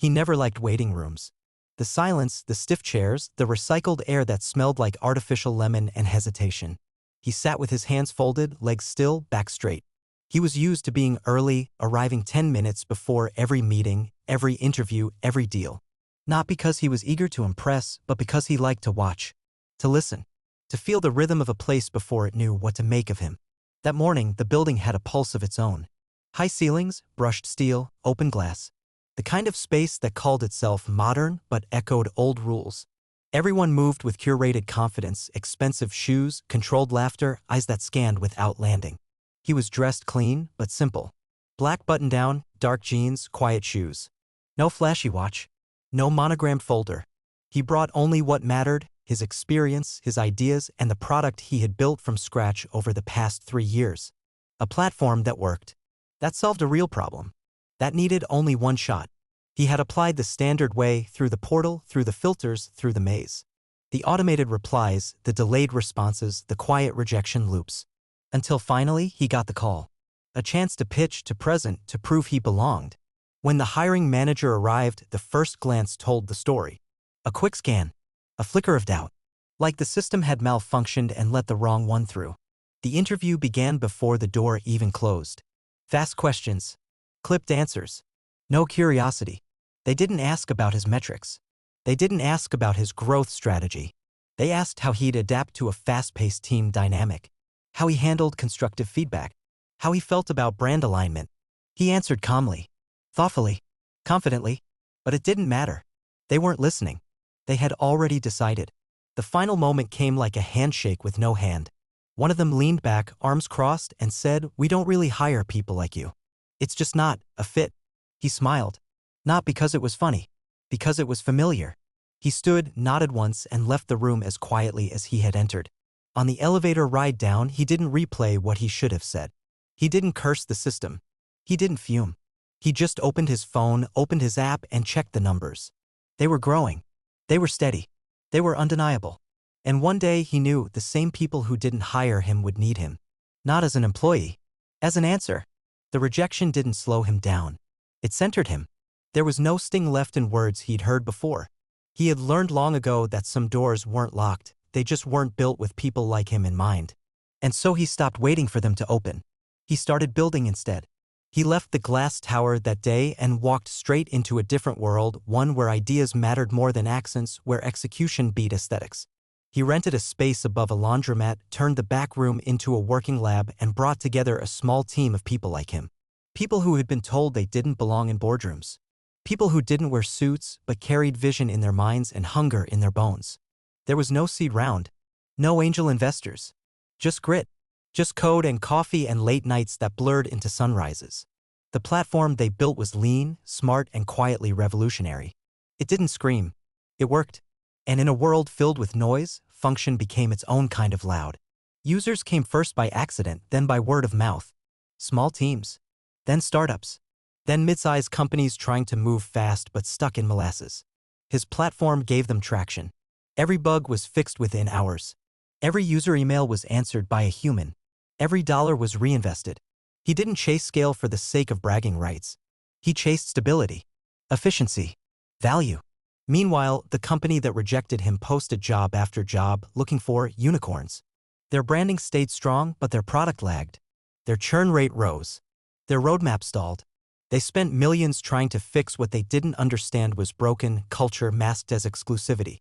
He never liked waiting rooms. The silence, the stiff chairs, the recycled air that smelled like artificial lemon and hesitation. He sat with his hands folded, legs still, back straight. He was used to being early, arriving 10 minutes before every meeting, every interview, every deal. Not because he was eager to impress, but because he liked to watch, to listen, to feel the rhythm of a place before it knew what to make of him. That morning, the building had a pulse of its own. High ceilings, brushed steel, open glass. The kind of space that called itself modern but echoed old rules. Everyone moved with curated confidence, expensive shoes, controlled laughter, eyes that scanned without landing. He was dressed clean but simple. Black button-down, dark jeans, quiet shoes. No flashy watch. No monogrammed folder. He brought only what mattered, his experience, his ideas, and the product he had built from scratch over the past 3 years. A platform that worked. That solved a real problem. That needed only one shot. He had applied the standard way, through the portal, through the filters, through the maze. The automated replies, the delayed responses, the quiet rejection loops. Until finally, he got the call. A chance to pitch, to present, to prove he belonged. When the hiring manager arrived, the first glance told the story. A quick scan. A flicker of doubt. Like the system had malfunctioned and let the wrong one through. The interview began before the door even closed. Fast questions. Clipped answers. No curiosity. They didn't ask about his metrics. They didn't ask about his growth strategy. They asked how he'd adapt to a fast-paced team dynamic. How he handled constructive feedback. How he felt about brand alignment. He answered calmly. Thoughtfully. Confidently. But it didn't matter. They weren't listening. They had already decided. The final moment came like a handshake with no hand. One of them leaned back, arms crossed, and said, "We don't really hire people like you. It's just not a fit." He smiled. Not because it was funny. Because it was familiar. He stood, nodded once, and left the room as quietly as he had entered. On the elevator ride down, he didn't replay what he should have said. He didn't curse the system. He didn't fume. He just opened his phone, opened his app, and checked the numbers. They were growing. They were steady. They were undeniable. And one day he knew the same people who didn't hire him would need him. Not as an employee. As an answer. The rejection didn't slow him down. It centered him. There was no sting left in words he'd heard before. He had learned long ago that some doors weren't locked, they just weren't built with people like him in mind. And so he stopped waiting for them to open. He started building instead. He left the glass tower that day and walked straight into a different world, one where ideas mattered more than accents, where execution beat aesthetics. He rented a space above a laundromat, turned the back room into a working lab, and brought together a small team of people like him. People who had been told they didn't belong in boardrooms. People who didn't wear suits but carried vision in their minds and hunger in their bones. There was no seed round. No angel investors. Just grit. Just code and coffee and late nights that blurred into sunrises. The platform they built was lean, smart, and quietly revolutionary. It didn't scream. It worked. And in a world filled with noise, function became its own kind of loud. Users came first by accident, then by word of mouth. Small teams. Then startups. Then mid-sized companies trying to move fast but stuck in molasses. His platform gave them traction. Every bug was fixed within hours. Every user email was answered by a human. Every dollar was reinvested. He didn't chase scale for the sake of bragging rights. He chased stability, efficiency, value. Meanwhile, the company that rejected him posted job after job looking for unicorns. Their branding stayed strong, but their product lagged. Their churn rate rose. Their roadmap stalled. They spent millions trying to fix what they didn't understand was broken culture masked as exclusivity.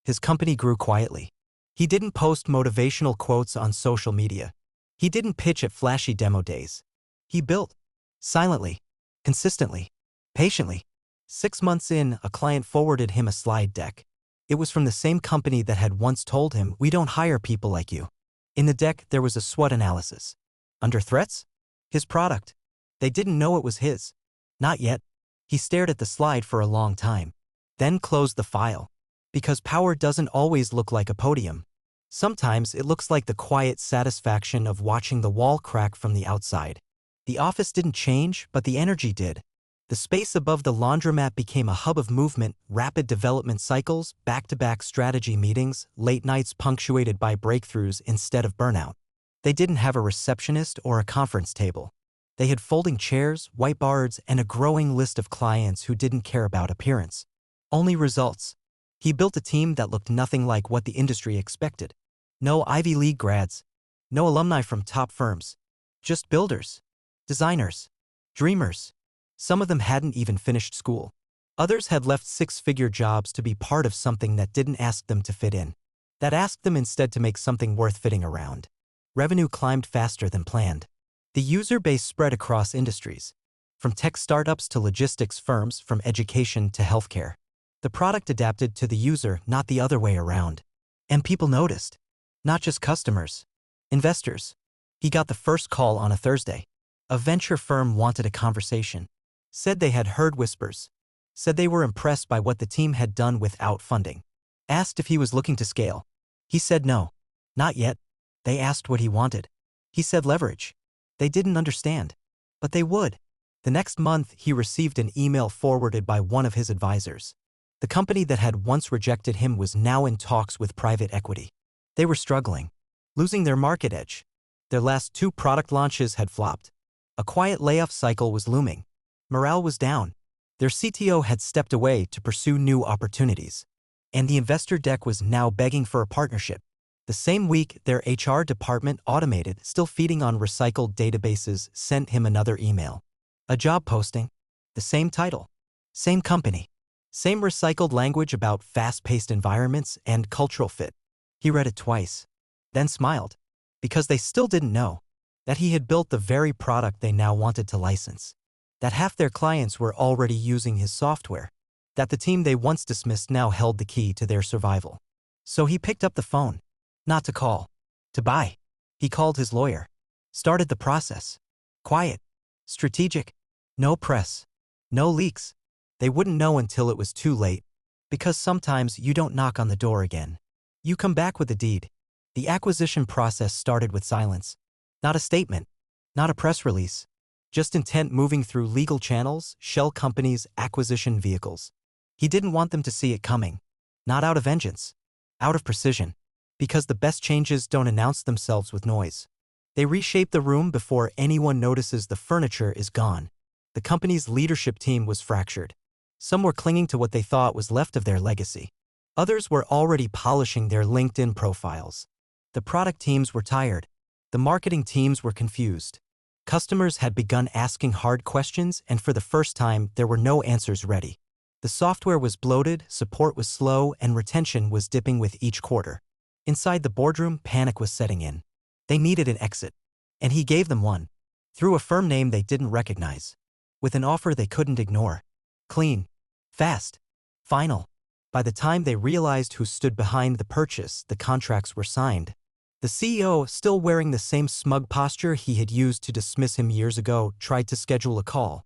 His company grew quietly. He didn't post motivational quotes on social media. He didn't pitch at flashy demo days. He built. Silently. Consistently. Patiently. 6 months in, a client forwarded him a slide deck. It was from the same company that had once told him, "We don't hire people like you." In the deck, there was a SWOT analysis. Under threats? His product. They didn't know it was his. Not yet. He stared at the slide for a long time. Then closed the file. Because power doesn't always look like a podium. Sometimes it looks like the quiet satisfaction of watching the wall crack from the outside. The office didn't change, but the energy did. The space above the laundromat became a hub of movement, rapid development cycles, back-to-back strategy meetings, late nights punctuated by breakthroughs instead of burnout. They didn't have a receptionist or a conference table. They had folding chairs, whiteboards, and a growing list of clients who didn't care about appearance. Only results. He built a team that looked nothing like what the industry expected. No Ivy League grads. No alumni from top firms. Just builders. Designers. Dreamers. Some of them hadn't even finished school. Others had left six-figure jobs to be part of something that didn't ask them to fit in. That asked them instead to make something worth fitting around. Revenue climbed faster than planned. The user base spread across industries. From tech startups to logistics firms, from education to healthcare. The product adapted to the user, not the other way around. And people noticed. Not just customers. Investors. He got the first call on a Thursday. A venture firm wanted a conversation. Said they had heard whispers. Said they were impressed by what the team had done without funding. Asked if he was looking to scale. He said no. Not yet. They asked what he wanted. He said leverage. They didn't understand. But they would. The next month, he received an email forwarded by one of his advisors. The company that had once rejected him was now in talks with private equity. They were struggling. Losing their market edge. Their last two product launches had flopped. A quiet layoff cycle was looming. Morale was down. Their CTO had stepped away to pursue new opportunities. And the investor deck was now begging for a partnership. The same week, their HR department, automated, still feeding on recycled databases, sent him another email. A job posting. The same title. Same company. Same recycled language about fast-paced environments and cultural fit. He read it twice. Then smiled. Because they still didn't know that he had built the very product they now wanted to license. That half their clients were already using his software. That the team they once dismissed now held the key to their survival. So he picked up the phone. Not to call. To buy. He called his lawyer. Started the process. Quiet. Strategic. No press. No leaks. They wouldn't know until it was too late. Because sometimes you don't knock on the door again. You come back with a deed. The acquisition process started with silence. Not a statement. Not a press release. Just intent moving through legal channels, shell companies, acquisition vehicles. He didn't want them to see it coming. Not out of vengeance. Out of precision. Because the best changes don't announce themselves with noise. They reshape the room before anyone notices the furniture is gone. The company's leadership team was fractured. Some were clinging to what they thought was left of their legacy. Others were already polishing their LinkedIn profiles. The product teams were tired. The marketing teams were confused. Customers had begun asking hard questions, and for the first time, there were no answers ready. The software was bloated, support was slow, and retention was dipping with each quarter. Inside the boardroom, panic was setting in. They needed an exit. And he gave them one. Through a firm name they didn't recognize. With an offer they couldn't ignore. Clean. Fast. Final. By the time they realized who stood behind the purchase, the contracts were signed. The CEO, still wearing the same smug posture he had used to dismiss him years ago, tried to schedule a call.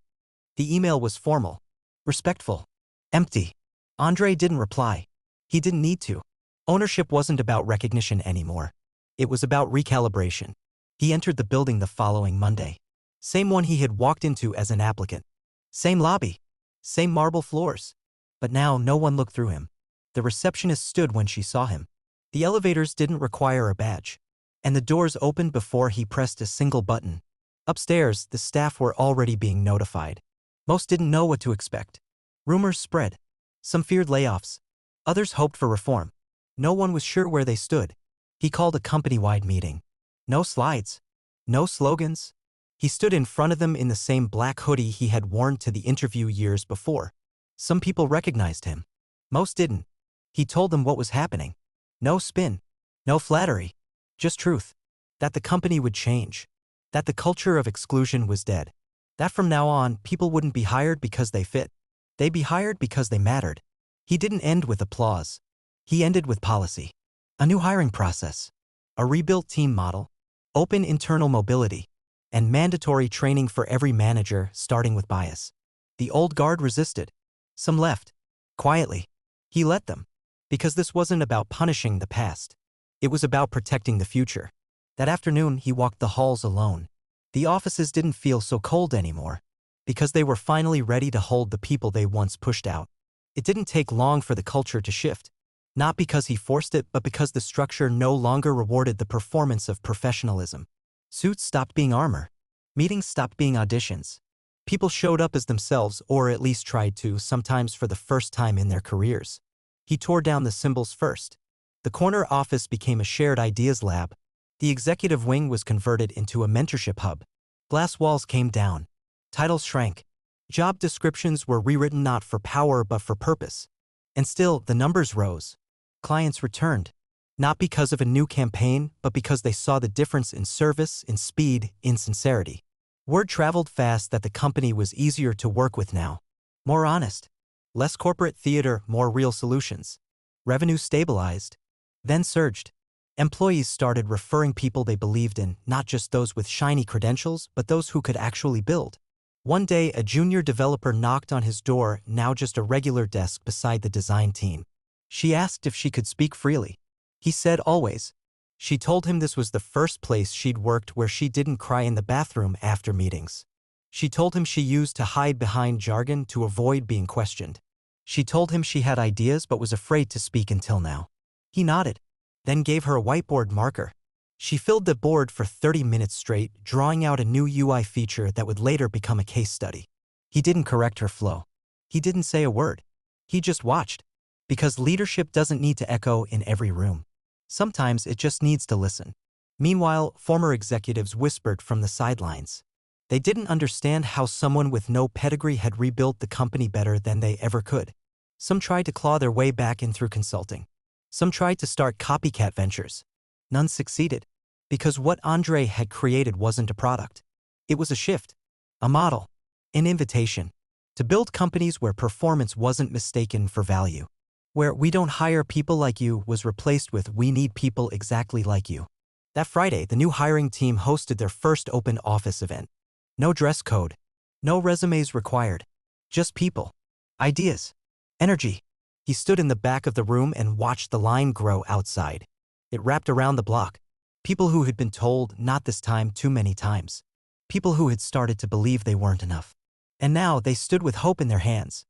The email was formal. Respectful. Empty. Andre didn't reply. He didn't need to. Ownership wasn't about recognition anymore. It was about recalibration. He entered the building the following Monday. Same one he had walked into as an applicant. Same lobby. Same marble floors. But now no one looked through him. The receptionist stood when she saw him. The elevators didn't require a badge. And the doors opened before he pressed a single button. Upstairs, the staff were already being notified. Most didn't know what to expect. Rumors spread. Some feared layoffs. Others hoped for reform. No one was sure where they stood. He called a company-wide meeting. No slides. No slogans. He stood in front of them in the same black hoodie he had worn to the interview years before. Some people recognized him. Most didn't. He told them what was happening. No spin. No flattery. Just truth. That the company would change. That the culture of exclusion was dead. That from now on, people wouldn't be hired because they fit. They'd be hired because they mattered. He didn't end with applause. He ended with policy. A new hiring process. A rebuilt team model. Open internal mobility. And mandatory training for every manager, starting with bias. The old guard resisted. Some left. Quietly. He let them. Because this wasn't about punishing the past. It was about protecting the future. That afternoon, he walked the halls alone. The offices didn't feel so cold anymore. Because they were finally ready to hold the people they once pushed out. It didn't take long for the culture to shift. Not because he forced it, but because the structure no longer rewarded the performance of professionalism. Suits stopped being armor. Meetings stopped being auditions. People showed up as themselves, or at least tried to, sometimes for the first time in their careers. He tore down the symbols first. The corner office became a shared ideas lab. The executive wing was converted into a mentorship hub. Glass walls came down. Titles shrank. Job descriptions were rewritten not for power but for purpose. And still, the numbers rose. Clients returned. Not because of a new campaign, but because they saw the difference in service, in speed, in sincerity. Word traveled fast that the company was easier to work with now. More honest. Less corporate theater, more real solutions. Revenue stabilized. Then surged. Employees started referring people they believed in, not just those with shiny credentials, but those who could actually build. One day, a junior developer knocked on his door, now just a regular desk beside the design team. She asked if she could speak freely. He said always. She told him this was the first place she'd worked where she didn't cry in the bathroom after meetings. She told him she used to hide behind jargon to avoid being questioned. She told him she had ideas but was afraid to speak until now. He nodded, then gave her a whiteboard marker. She filled the board for 30 minutes straight, drawing out a new UI feature that would later become a case study. He didn't correct her flow. He didn't say a word. He just watched. Because leadership doesn't need to echo in every room. Sometimes it just needs to listen. Meanwhile, former executives whispered from the sidelines. They didn't understand how someone with no pedigree had rebuilt the company better than they ever could. Some tried to claw their way back in through consulting. Some tried to start copycat ventures. None succeeded. Because what Andre had created wasn't a product. It was a shift. A model. An invitation. To build companies where performance wasn't mistaken for value. Where "we don't hire people like you" was replaced with "we need people exactly like you." That Friday, the new hiring team hosted their first open office event. No dress code. No resumes required. Just people. Ideas. Energy. He stood in the back of the room and watched the line grow outside. It wrapped around the block. People who had been told, "not this time," too many times. People who had started to believe they weren't enough. And now they stood with hope in their hands.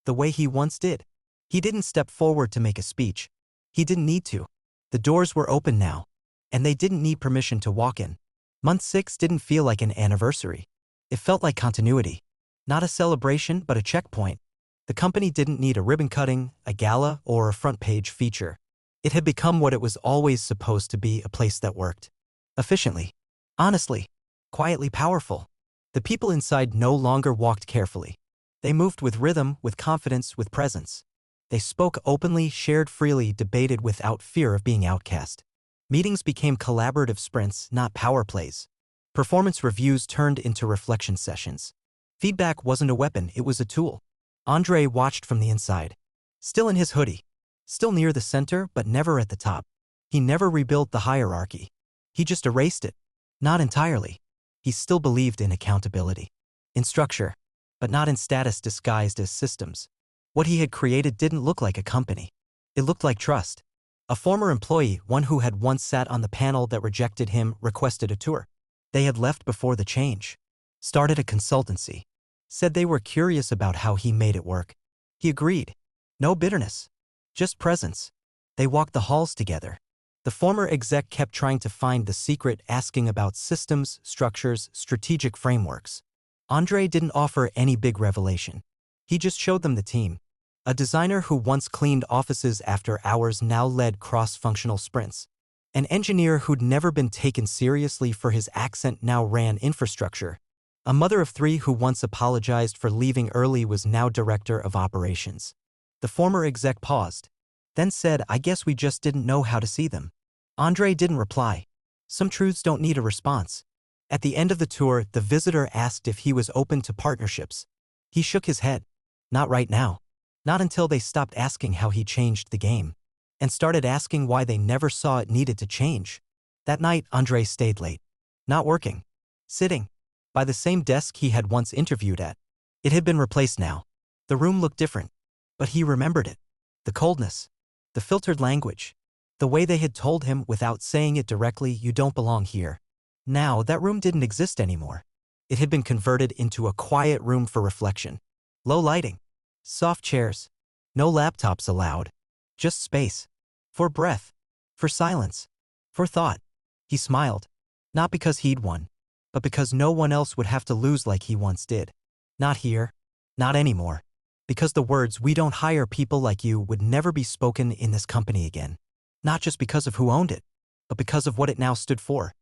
The way he once did. He didn't step forward to make a speech. He didn't need to. The doors were open now. And they didn't need permission to walk in. Month 6 didn't feel like an anniversary. It felt like continuity. Not a celebration, but a checkpoint. The company didn't need a ribbon cutting, a gala, or a front page feature. It had become what it was always supposed to be, a place that worked. Efficiently. Honestly. Quietly powerful. The people inside no longer walked carefully. They moved with rhythm, with confidence, with presence. They spoke openly, shared freely, debated without fear of being outcast. Meetings became collaborative sprints, not power plays. Performance reviews turned into reflection sessions. Feedback wasn't a weapon, it was a tool. Andre watched from the inside. Still in his hoodie. Still near the center, but never at the top. He never rebuilt the hierarchy. He just erased it. Not entirely. He still believed in accountability. In structure. But not in status disguised as systems. What he had created didn't look like a company. It looked like trust. A former employee, one who had once sat on the panel that rejected him, requested a tour. They had left before the change. Started a consultancy. Said they were curious about how he made it work. He agreed. No bitterness. Just presence. They walked the halls together. The former exec kept trying to find the secret, asking about systems, structures, strategic frameworks. Andre didn't offer any big revelation. He just showed them the team. A designer who once cleaned offices after hours now led cross-functional sprints. An engineer who'd never been taken seriously for his accent now ran infrastructure. A mother of 3 who once apologized for leaving early was now director of operations. The former exec paused. Then said, "I guess we just didn't know how to see them." Andre didn't reply. Some truths don't need a response. At the end of the tour, the visitor asked if he was open to partnerships. He shook his head. Not right now. Not until they stopped asking how he changed the game. And started asking why they never saw it needed to change. That night, Andre stayed late. Not working. Sitting. By the same desk he had once interviewed at. It had been replaced now. The room looked different. But he remembered it. The coldness. The filtered language. The way they had told him without saying it directly, "You don't belong here." Now, that room didn't exist anymore. It had been converted into a quiet room for reflection. Low lighting. Soft chairs. No laptops allowed. Just space. For breath. For silence. For thought. He smiled. Not because he'd won. but because no one else would have to lose like he once did. Not here. Not anymore. Because the words "we don't hire people like you" would never be spoken in this company again. Not just because of who owned it, but because of what it now stood for.